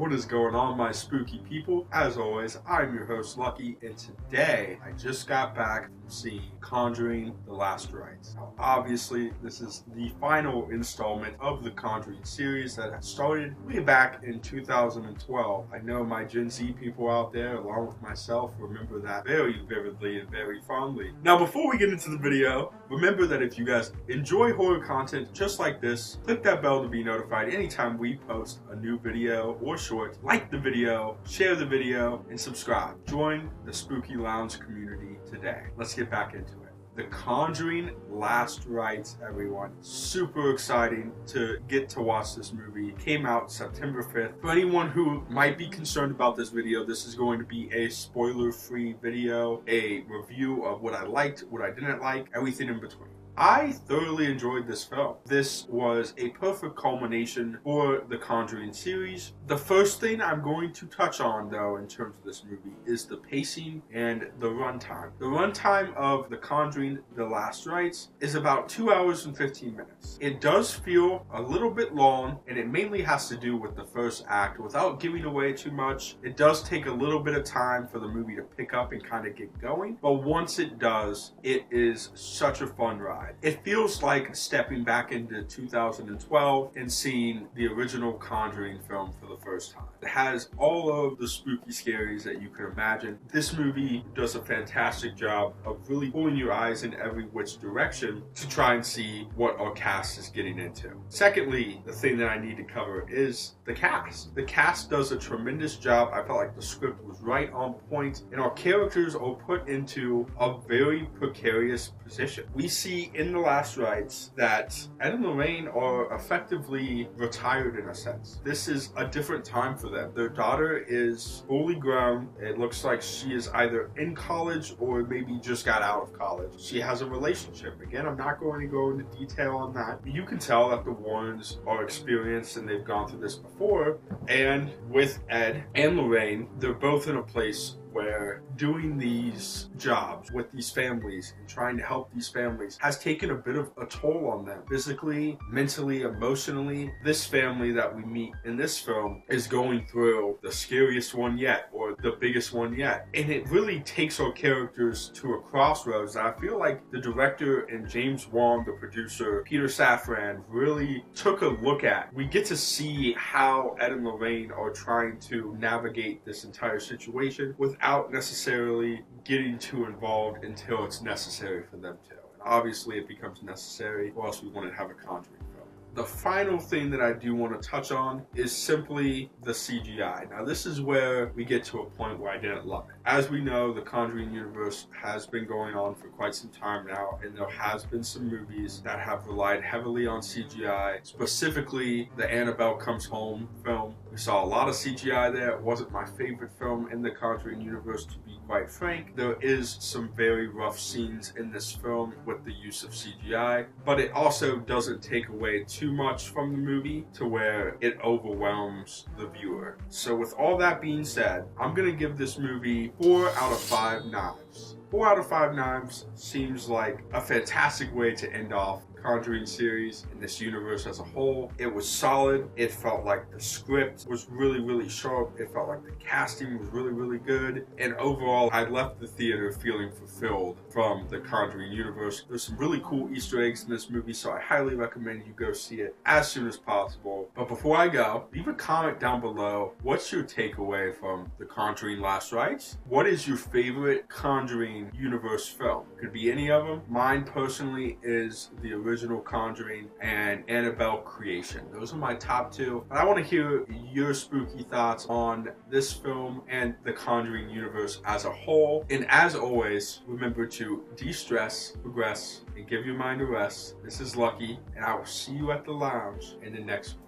What is going on, my spooky people? As always, I'm your host Lucky, and today I just got back from seeing Conjuring: The Last Rites. Now, obviously, this is the final installment of the Conjuring series that started way back in 2012. I know my Gen Z people out there, along with myself, remember that very vividly and very fondly. Now, before we get into the video, remember that if you guys enjoy horror content just like this, click that bell to be notified anytime we post a new video or short. Like the video, share the video, and subscribe. Join the Spooky Lounge community today. Let's get back into it. The Conjuring: Last Rites, everyone. Super exciting to get to watch this movie. Came out September 5th. For anyone who might be concerned about this video, this is going to be a spoiler-free video, a review of what I liked, what I didn't like, everything in between. I thoroughly enjoyed this film. This was a perfect culmination for the Conjuring series. The first thing I'm going to touch on, though, in terms of this movie is the pacing and the runtime. The runtime of The Conjuring: The Last Rites is about 2 hours and 15 minutes. It does feel a little bit long, and it mainly has to do with the first act. Without giving away too much, it does take a little bit of time for the movie to pick up and kind of get going. But once it does, it is such a fun ride. It feels like stepping back into 2012 and seeing the original Conjuring film for the first time. It has all of the spooky scaries that you can imagine. This movie does a fantastic job of really pulling your eyes in every which direction to try and see what our cast is getting into. Secondly, the thing that I need to cover is the cast. The cast does a tremendous job. I felt like the script was right on point, and our characters are put into a very precarious position. We see in The Last Rites that Ed and Lorraine are effectively retired in a sense. This is a different time for them. Their daughter is fully grown. It looks like she is either in college or maybe just got out of college. She has a relationship. Again, I'm not going to go into detail on that. You can tell that the Warrens are experienced and they've gone through this before. And with Ed and Lorraine, they're both in a place where doing these jobs with these families and trying to help these families has taken a bit of a toll on them. Physically, mentally, emotionally. This family that we meet in this film is going through the scariest one yet, or the biggest one yet. And it really takes our characters to a crossroads. And I feel like the director and James Wan, the producer, Peter Safran, really took a look at. We get to see how Ed and Lorraine are trying to navigate this entire situation without necessarily getting too involved until it's necessary for them to. And obviously it becomes necessary, or else we wouldn't have a Conjuring film. The final thing that I do want to touch on is simply the CGI. Now, this is where we get to a point where I didn't love it. As we know, the Conjuring universe has been going on for quite some time now, and there has been some movies that have relied heavily on CGI, specifically the Annabelle Comes Home film. We saw a lot of CGI there. It wasn't my favorite film in the Conjuring universe, to be quite frank. There is some very rough scenes in this film with the use of CGI, but it also doesn't take away too much from the movie to where it overwhelms the viewer. So with all that being said, I'm gonna give this movie 4 out of 5 knives. 4 out of 5 knives seems like a fantastic way to end off Conjuring series and this universe as a whole. It was solid. It felt like the script was really sharp. It felt like the casting was really good. And overall, I left the theater feeling fulfilled from the Conjuring universe. There's some really cool Easter eggs in this movie, so I highly recommend you go see it as soon as possible. But before I go, leave a comment down below. What's your takeaway from The Conjuring: Last Rites? What is your favorite Conjuring universe film? Could be any of them. Mine personally is the original Conjuring and Annabelle Creation. Those are my top 2. But I want to hear your spooky thoughts on this film and the Conjuring universe as a whole. And as always, remember to de-stress, progress, and give your mind a rest. This is Lucky, and I will see you at the lounge in the next one.